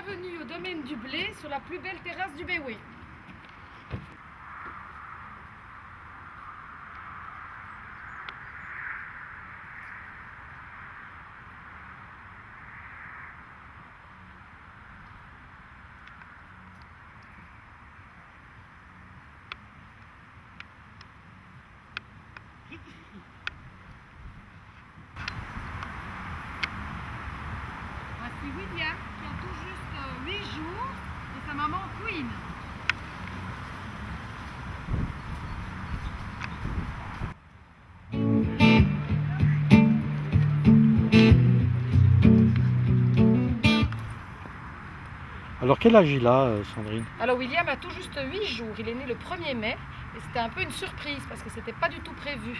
Bienvenue au domaine du Blé sur la plus belle terrasse du Béoué. Voici William qui a tout juste 8 jours et sa maman Queen. Alors quel âge il a, Sandrine? Alors William a tout juste 8 jours, il est né le 1er mai et c'était un peu une surprise parce que c'était pas du tout prévu.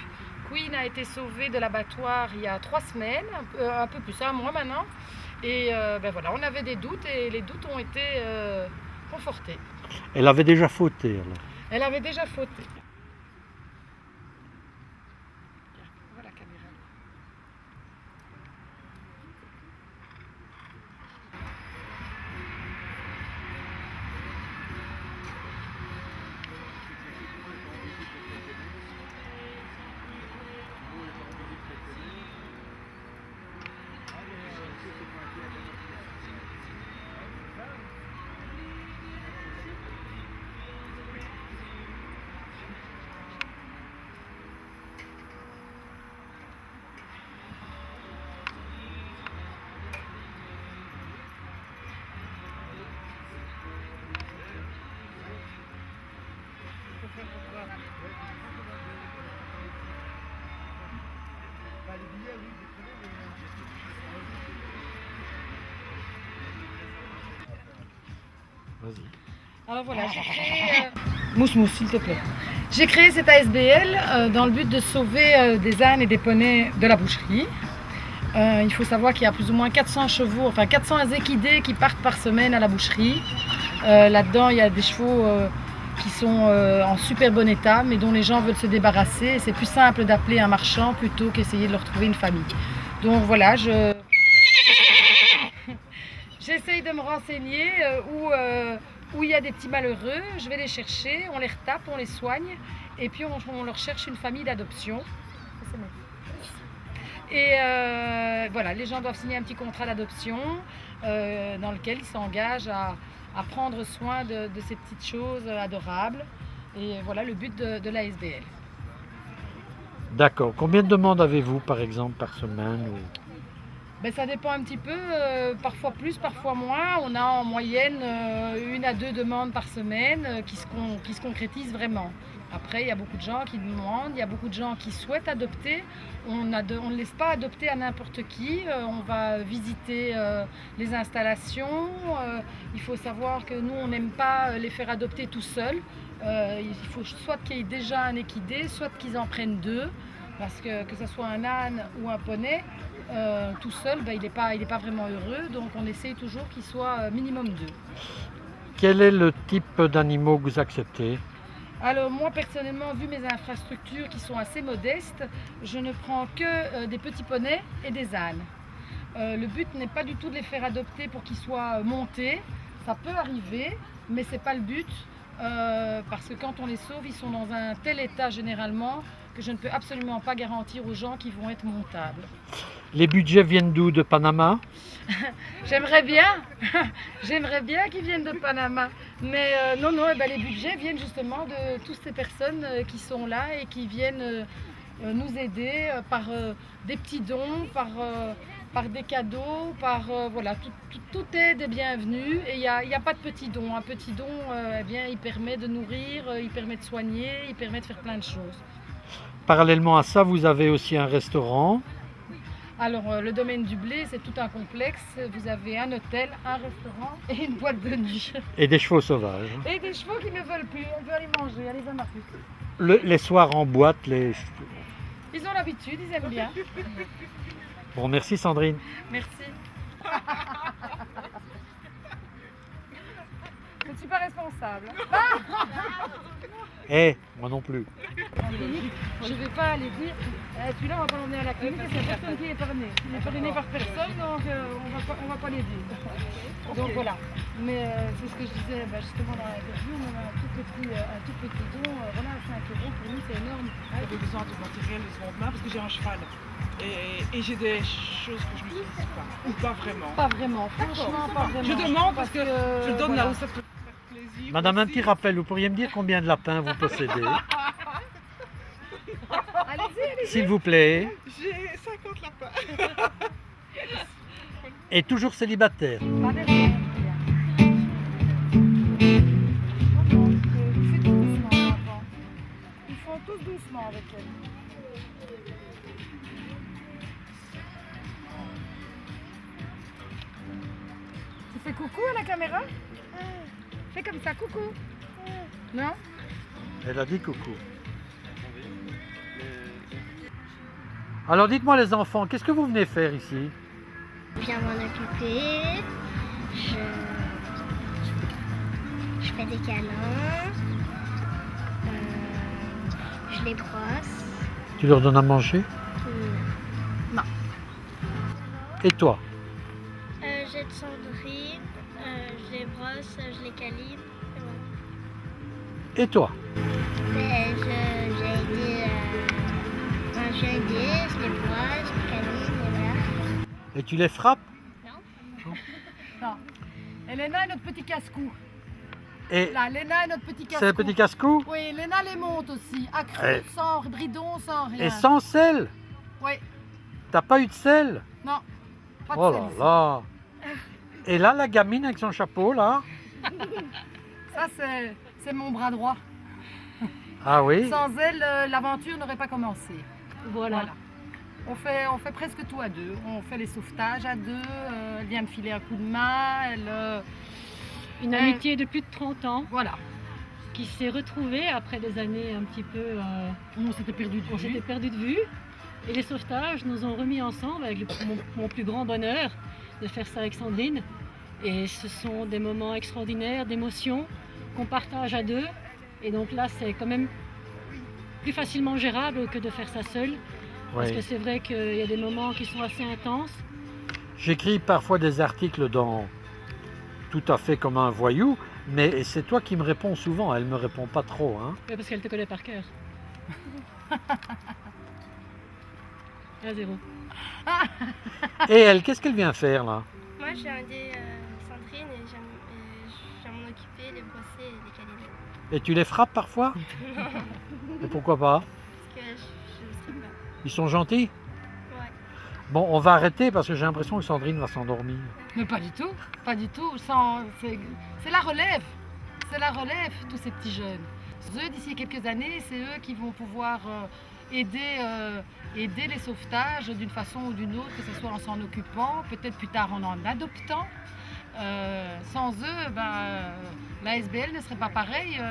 Queen a été sauvée de l'abattoir il y a 3 semaines, un peu plus, un mois maintenant. Et ben voilà, on avait des doutes et les doutes ont été confortés. Elle avait déjà fauté alors. Elle avait déjà fauté. Voilà la caméra. Vas-y. Alors voilà, j'ai créé... Mousse, s'il te plaît. J'ai créé cette ASBL dans le but de sauver des ânes et des poneys de la boucherie. Il faut savoir qu'il y a plus ou moins 400 chevaux, enfin 400 équidés qui partent par semaine à la boucherie. Là-dedans, il y a des chevaux qui sont en super bon état, mais dont les gens veulent se débarrasser. Et c'est plus simple d'appeler un marchand plutôt qu'essayer de leur trouver une famille. Donc voilà, j'essaye de me renseigner où il y a des petits malheureux, je vais les chercher, on les retape, on les soigne et puis on leur cherche une famille d'adoption. Et voilà, les gens doivent signer un petit contrat d'adoption dans lequel ils s'engagent à prendre soin de ces petites choses adorables. Et voilà le but de l'ASBL. D'accord. Combien de demandes avez-vous par exemple par semaine Ben, ça dépend un petit peu, parfois plus, parfois moins. On a en moyenne 1 à 2 demandes par semaine qui se concrétisent vraiment. Après, il y a beaucoup de gens qui demandent, il y a beaucoup de gens qui souhaitent adopter. On ne laisse pas adopter à n'importe qui. On va visiter les installations. Il faut savoir que nous, on n'aime pas les faire adopter tout seuls. Il faut soit qu'il y ait déjà un équidé, soit qu'ils en prennent 2. Parce que ce soit un âne ou un poney, tout seul, ben, il n'est pas vraiment heureux. Donc on essaye toujours qu'il soit minimum 2. Quel est le type d'animaux que vous acceptez? Alors moi personnellement, vu mes infrastructures qui sont assez modestes, je ne prends que des petits poneys et des ânes. Le but n'est pas du tout de les faire adopter pour qu'ils soient montés. Ça peut arriver, mais ce n'est pas le but. Parce que quand on les sauve, ils sont dans un tel état généralement que je ne peux absolument pas garantir aux gens qu'ils vont être montables. Les budgets viennent d'où? De Panama? J'aimerais bien qu'ils viennent de Panama, mais non, eh ben, les budgets viennent justement de toutes ces personnes qui sont là et qui viennent nous aider par des petits dons, par des cadeaux, voilà, tout aide est bienvenue et il n'y a pas de petit don. Un petit don, eh bien, il permet de nourrir, il permet de soigner, il permet de faire plein de choses. Parallèlement à ça, vous avez aussi un restaurant. Alors, le domaine du Blé, c'est tout un complexe. Vous avez un hôtel, un restaurant et une boîte de nuit. Et des chevaux sauvages. Et des chevaux qui ne veulent plus, on veut aller manger, allez-y ma puce. Les soirs en boîte, Ils ont l'habitude, ils aiment bien. Bon, merci Sandrine. Merci. Je ne suis pas responsable. Eh, moi non plus. la clinique, je ne vais pas aller dire celui-là on va pas l'emmener à la clinique parce qu'il n'y a personne qui est épargné. Il n'est parrainé par personne, donc on va pas l'aider. Donc voilà. Mais c'est ce que je disais justement dans l'interview, on a un tout petit don, voilà, 5 € pour nous c'est énorme. J'avais besoin du matériel de seconde main parce que j'ai un cheval. Et j'ai des choses que je n'utilise pas. Ou pas vraiment. Pas vraiment, franchement pas vraiment. Je demande parce que je donne voilà. là où ça peut faire plaisir. Madame, un aussi. petit rappel, vous pourriez me dire combien de lapins vous possédez, Allez-y. s'il vous plaît, J'ai 50 lapins. et toujours célibataire. Pas derrière. C'est tout doucement, l'enfant. Ils font tous doucement avec elle. Tu fais coucou à la caméra? Fais comme ça, coucou. Non? Elle a dit coucou. Alors dites-moi les enfants, qu'est-ce que vous venez faire ici? Je viens m'en occuper, je fais des câlins, je les brosse. Tu leur donnes à manger? Non. Et toi? J'aide Sandrine, je les brosse, je les câline. Et voilà. Et toi? J'ai aidé, je les brosse, je les câline et voilà. Et tu les frappes? Non. Et Léna est notre petit casse-cou. Et Là, Léna est notre petit casse-cou. c'est le petit casse-cou? Oui, Léna les monte aussi. Accru, Ouais. sans bridon, sans rien. Et sans sel? Oui, T'as pas eu de sel? non. Pas de Oh sel là ici. là! Et là, la gamine avec son chapeau, là? Ça, c'est mon bras droit. Ah oui? Sans elle, l'aventure n'aurait pas commencé. Voilà. On fait presque tout à deux. On fait les sauvetages à deux. Elle vient me filer un coup de main. Une amitié de plus de 30 ans Voilà. qui s'est retrouvée après des années un petit peu... On s'était perdu de on s'était vue. perdu de vue. Et les sauvetages nous ont remis ensemble avec mon plus grand bonheur de faire ça avec Sandrine. Et ce sont des moments extraordinaires d'émotion qu'on partage à deux. Et donc là, c'est quand même plus facilement gérable que de faire ça seul. Parce que Oui. c'est vrai qu'il y a des moments qui sont assez intenses. J'écris parfois des articles dans Tout à fait comme un voyou, mais c'est toi qui me réponds souvent, elle me répond pas trop, hein. Ouais, parce qu'elle te connaît par cœur. 1-0. Et elle, qu'est-ce qu'elle vient faire là? Moi, j'ai aidé Sandrine et j'aime m'en occuper, les brosser et les câliner. Et tu les frappes parfois? Et pourquoi pas? Parce que je ne sais pas. Ils sont gentils? Ouais. Bon, on va arrêter parce que j'ai l'impression que Sandrine va s'endormir. Mais pas du tout. Pas du tout. C'est la relève. C'est la relève, tous ces petits jeunes. Eux, d'ici quelques années, c'est eux qui vont pouvoir aider les sauvetages d'une façon ou d'une autre, que ce soit en s'en occupant, peut-être plus tard en adoptant. Sans eux, la SBL ne serait pas pareille.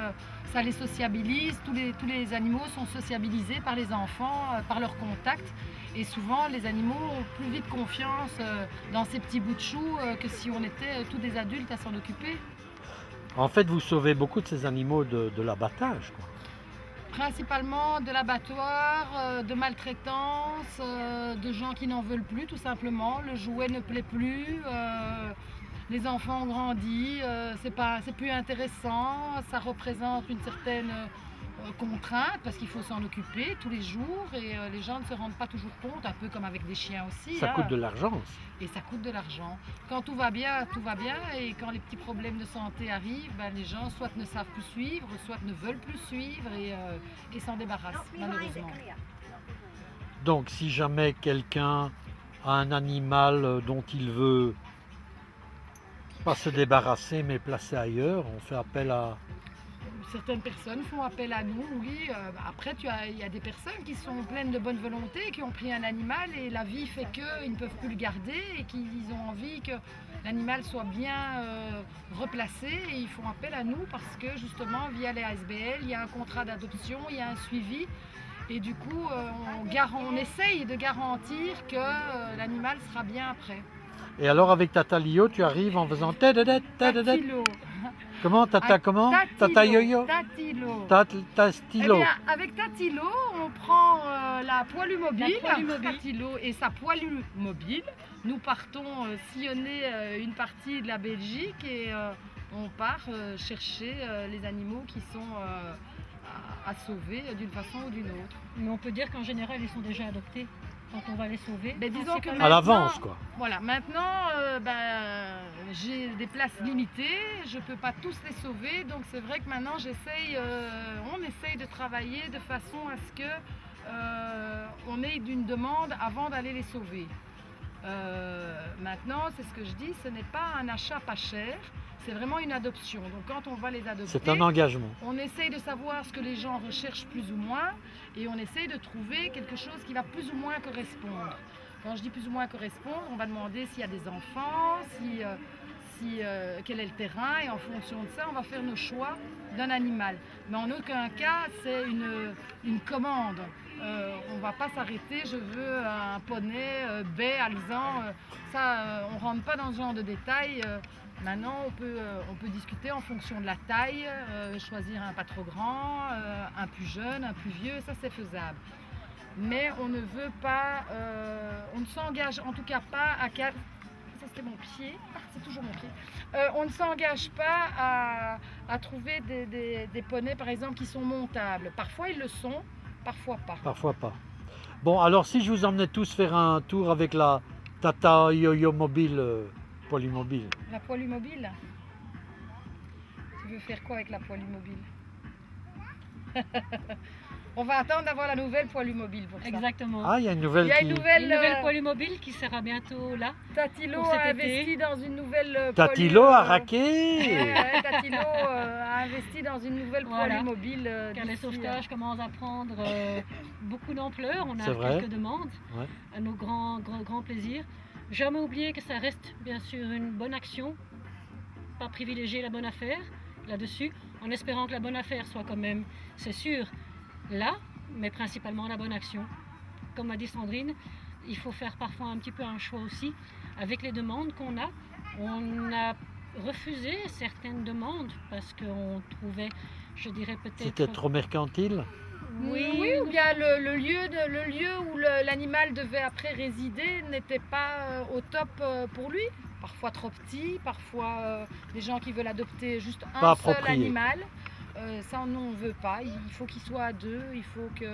Ça les sociabilise, tous les animaux sont sociabilisés par les enfants, par leur contact. Et souvent, les animaux ont plus vite confiance dans ces petits bouts de choux que si on était tous des adultes à s'en occuper. En fait, vous sauvez beaucoup de ces animaux de l'abattage, quoi. Principalement de l'abattoir, de maltraitance, de gens qui n'en veulent plus tout simplement. Le jouet ne plaît plus, les enfants ont grandi, c'est plus intéressant, ça représente une certaine contrainte parce qu'il faut s'en occuper tous les jours et les gens ne se rendent pas toujours compte, un peu comme avec des chiens aussi. Ça coûte de l'argent aussi. Et ça coûte de l'argent. Quand tout va bien et quand les petits problèmes de santé arrivent, les gens soit ne savent plus suivre, soit ne veulent plus suivre et s'en débarrassent malheureusement. Donc, si jamais quelqu'un a un animal dont il veut pas se débarrasser mais placer ailleurs, on fait appel à... Certaines personnes font appel à nous, oui. Après, il y a des personnes qui sont pleines de bonne volonté, qui ont pris un animal et la vie fait qu'ils ne peuvent plus le garder et qu'ils ont envie que l'animal soit bien replacé et ils font appel à nous parce que justement, via les ASBL, il y a un contrat d'adoption, il y a un suivi et du coup, on essaye de garantir que l'animal sera bien après. Et alors, avec Tata Lio, tu arrives en faisant... 4 kilos. Comment Tata comment Tatilo. Tata Yo-Yo Tatilo. Tata Eh Stylo. bien, avec Tatilo, on prend la poilue mobile, La poilue mobile. Tatilo et sa poilue mobile. Nous partons sillonner une partie de la Belgique et on part chercher les animaux qui sont à sauver d'une façon ou d'une autre. Mais on peut dire qu'en général, ils sont déjà adoptés quand on va les sauver. Mais disons que Principalement- À l'avance, quoi. Voilà, maintenant j'ai des places limitées, je ne peux pas tous les sauver, donc c'est vrai que maintenant on essaye de travailler de façon à ce que on ait une demande avant d'aller les sauver. Maintenant, c'est ce que je dis, ce n'est pas un achat pas cher, c'est vraiment une adoption. Donc quand on va les adopter, C'est un engagement. on essaye de savoir ce que les gens recherchent plus ou moins et on essaye de trouver quelque chose qui va plus ou moins correspondre. Quand je dis plus ou moins correspondre, on va demander s'il y a des enfants, quel est le terrain et en fonction de ça, on va faire nos choix d'un animal. Mais en aucun cas, c'est une commande. On ne va pas s'arrêter, je veux un poney, bai, alezan. On ne rentre pas dans ce genre de détails. Maintenant, on peut discuter en fonction de la taille, choisir un pas trop grand, un plus jeune, un plus vieux, ça c'est faisable. Mais on ne veut pas, on ne s'engage en tout cas pas à... Ça c'était mon pied, c'est toujours mon pied. On ne s'engage pas à trouver des poneys par exemple qui sont montables. Parfois ils le sont, parfois pas. Parfois pas. Bon, alors si je vous emmenais tous faire un tour avec la Tata Yo-Yo mobile, polymobile. La poilue mobile. Tu veux faire quoi avec la poilue mobile? On va attendre d'avoir la nouvelle poilue mobile pour ça. Exactement. Ah, il y a une nouvelle Il y a qui... une nouvelle, Une nouvelle poilue mobile qui sera bientôt là. Tatilo pour cet a été. investi dans une nouvelle Tatilo poilue, a raqué. ouais, Tatilo a investi dans une nouvelle Voilà. poilue mobile. Car les d'ici, sauvetages commencent à prendre beaucoup d'ampleur. On a C'est vrai. quelques demandes Ouais. à nos grands plaisirs. Jamais oublier que ça reste bien sûr une bonne action. Pas privilégier la bonne affaire là-dessus, en espérant que la bonne affaire soit quand même, c'est sûr, là, mais principalement la bonne action. Comme a dit Sandrine, il faut faire parfois un petit peu un choix aussi. Avec les demandes qu'on a, on a refusé certaines demandes parce qu'on trouvait, je dirais peut-être... C'était trop mercantile. Oui, ou bien le lieu où l'animal devait après résider n'était pas au top pour lui. Parfois trop petit, parfois des gens qui veulent adopter juste Pas un seul approprié. animal. Ça, nous, on ne veut pas. Il faut qu'il soit à deux. Il faut que...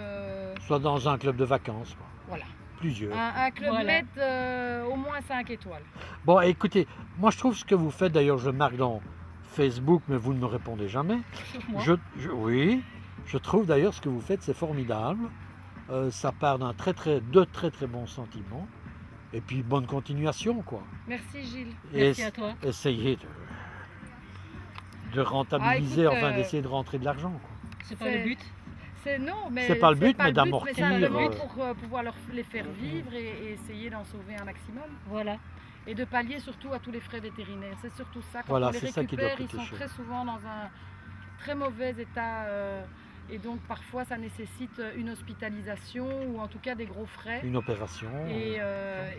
Soit dans un club de vacances, quoi. Voilà. Plusieurs. Un club Voilà. Med au moins 5 étoiles. Bon, écoutez, moi je trouve ce que vous faites, d'ailleurs je le marque dans Facebook, mais vous ne me répondez jamais. Sauf moi. Oui, je trouve d'ailleurs ce que vous faites, c'est formidable. Ça part de très très bons sentiments. Et puis bonne continuation, quoi. Merci Gilles. Merci Et à toi. essayez de rentabiliser, écoute, enfin d'essayer de rentrer de l'argent, quoi. C'est pas le but. Non, mais C'est pas le but, mais d'amortir, simplement euh, pour pouvoir les faire vivre et essayer d'en sauver un maximum. Voilà. Et de pallier surtout à tous les frais vétérinaires. C'est surtout ça. Quand Voilà, on les c'est ça qui doit récupère, ils coûter sont cher. très souvent dans un très mauvais état. Et donc parfois ça nécessite une hospitalisation ou en tout cas des gros frais. Une opération. Et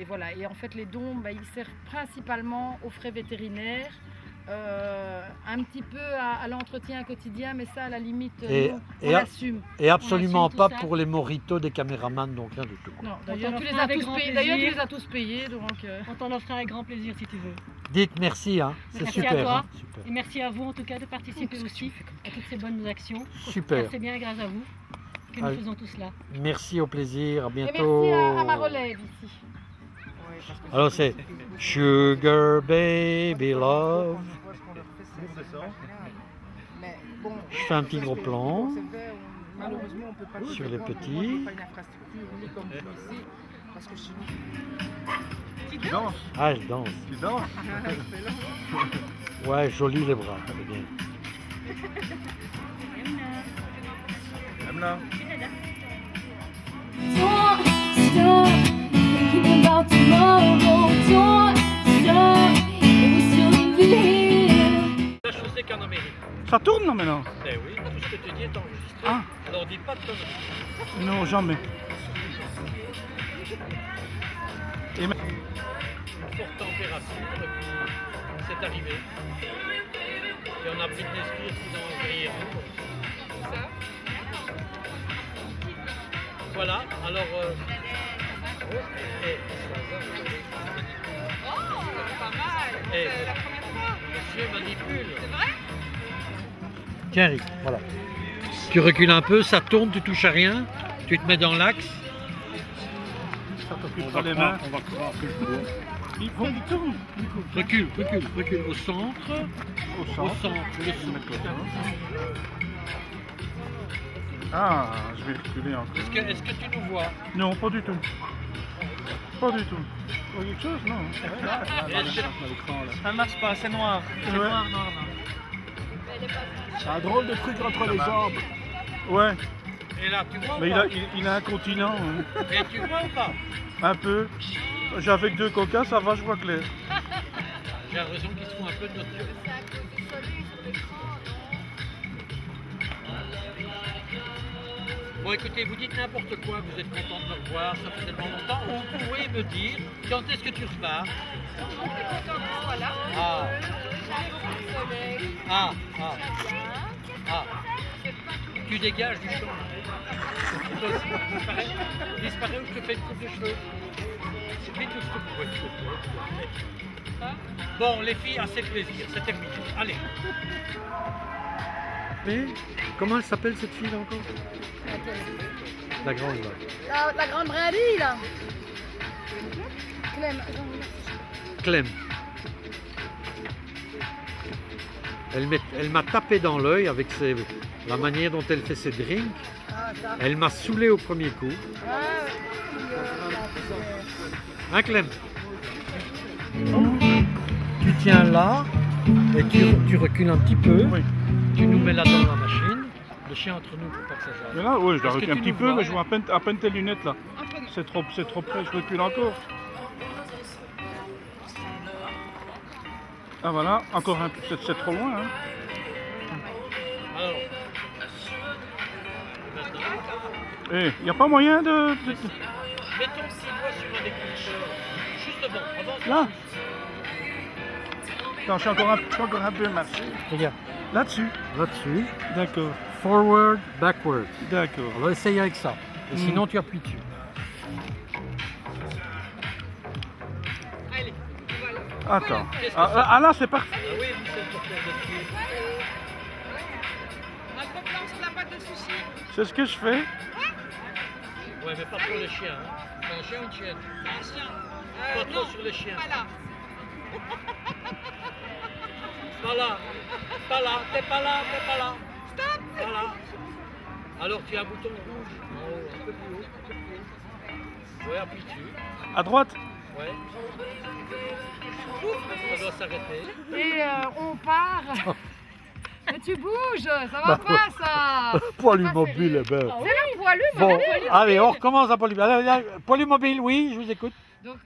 voilà. Et en fait les dons, ils servent principalement aux frais vétérinaires. Un petit peu à l'entretien quotidien, mais ça à la limite, Et- nous, et on à- assume. Et absolument tout pas ça. pour les moritos des caméramans, donc rien du tout. Non, On d'ailleurs t'en tu les offre as avec tous grand payés. D'ailleurs tu plaisir. les as tous payés, donc. On t'en offrira avec grand plaisir si tu veux. Dites merci, hein. C'est Merci à super. toi. hein, super. Et merci à vous en tout cas de participer Qu'est-ce que tu aussi fais comme à toutes ces bonnes actions. Super. Car c'est bien grâce à vous que nous Allez. faisons tout cela. Merci, au plaisir, à Et bientôt. merci à ma relève ici. Alors c'est Sugar Baby Love. Je fais un petit gros plan Malheureusement, on peut pas sur les on petits. n'a pas une infrastructure ni comme vous ici, parce que chez nous, Tu danses, Ah, elle danse. tu danses. Ouais, joli les bras, ça va bien. Aime là. Don't stop thinking about tomorrow. Don't stop, it will soon be here. La chaussée qu'en Amérique. Ça tourne là maintenant? Eh oui, tout ce que tu dis est enregistré. Ah. Alors dis pas de conneries. Non, jamais. Une forte température, et puis c'est arrivé. Et on a Britney Spears qui danse derrière nous. Ça. Voilà, alors... Pas mal. Eh. C'est la première fois. Monsieur manipule. C'est vrai? Tiens Eric, voilà. Tu recules un peu, ça tourne, tu touches à rien, tu te mets dans l'axe. On va les mains. On va croire que je dois. Il faut qu'il tourne. Recule, recule, recule. Au centre, Au au centre. centre, le centre. Ah, je vais reculer encore. Est-ce que tu nous vois? Non, pas du tout. Pas du tout. Oh, quelque chose, non. Est-ce que- Ça ne marche pas, c'est noir. C'est Ouais. noir, noir, noir. C'est un drôle de truc entre les jambes. Ouais, Et là, tu vois ou mais pas? il a un continent. Hein. Et tu vois ou pas? Un peu. J'avais que 2 coca, ça va, je vois clair. J'ai l'impression qu'ils se font un peu de notre gueule. Bon écoutez, vous dites n'importe quoi, vous êtes content de me revoir, ça fait tellement longtemps. Ou vous pouvez me dire quand est-ce que tu repars? Voilà. Ah, ah, ah, ah. Tu dégages du champ. Toi aussi, disparaît ou je te fais une coupe de cheveux. Vite ou je te coupe de cheveux. Bon, les filles, assez de plaisir, c'est terminé. Allez. Mais comment elle s'appelle cette fille là encore? La grande là. La grande brindille, là. Clem. Elle m'a tapé dans l'œil avec la manière dont elle fait ses drinks. Elle m'a saoulé au premier coup. Hein Clem? Tu tiens là et tu recules un petit peu. Oui. Tu nous mets là dans la machine. Le chien entre nous pour pas que ça Mais jaille. là, oui, je dois Est-ce que reculer un tu petit nous peu, vois? mais je vois à peine tes lunettes là. C'est trop près, je recule encore. Ah voilà, encore un peu, c'est trop loin. Hein. Alors, maintenant, Eh, il n'y a pas moyen de... mets ton 6 doigts sur un déclencheur. Juste devant, avance. Là. Attends, je suis encore un peu marché. Regarde, Là-dessus. là-dessus. D'accord, Forward, backward. d'accord. On va essayer avec ça. Et sinon, tu appuies dessus. Allez, voilà. Attends. Ah là, c'est parfait. Ah oui, c'est le porteur de pied. Un peu blanc sur la pâte de sushi. C'est ce que je fais. Ouais, mais pas pour le chien. Hein. C'est un chien ou une chienne? Un chien. Pas trop sur le chien. Voilà. Pas là. Pas là. T'es pas là. T'es pas là. Stop. Pas là. Alors, tu as un bouton rouge. En haut, un peu plus haut. Un peu plus haut. Ouais, appuie dessus. À droite. Ouais. Ça doit s'arrêter. Et on part. Mais tu bouges, ça va pas ça. Poilu C'est pas mobile, sérieux. ben. C'est la poilu, Bon, madame poilu. allez, on recommence à poilu. Allez, poilu mobile, oui, je vous écoute. Donc